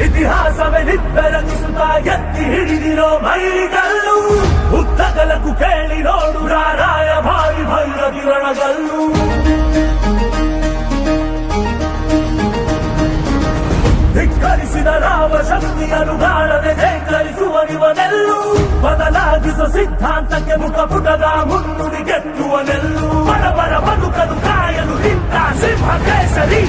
ಇತಿಹಾಸವೇ ನಿಬ್ಬೆರಗಿಸುತ್ತ ಎತ್ತಿ ಹಿಡಿದಿರೋ ಮೈಲಿಗಲ್ಲು ಉದ್ದಗಲಕ್ಕೂ ಕೇಳಿ ನೋಡು ರಾರಾಯ ಭಾರಿ ಭೈರವಿ ರಣಗಲ್ಲು ಧಿಕ್ಕರಿಸಿದ ರಾಮ ಶಕ್ತಿಯನ್ನು ಕಾಣದೆ ಧಿಕ್ಕರಿಸುವನಿವನೆಲ್ಲು ಬದಲಾಗಿಸೋ ಸಿದ್ಧಾಂತಕ್ಕೆ ಮುಖಪುಟದ ಮುನ್ನುಡಿ ಗೆಟ್ಟುವನೆಲ್ಲು ಬಡವರ ಬದುಕಲು ಕಾಯಲು ನಿಂತ ಸಿಂಹ ಕೇಸರಿ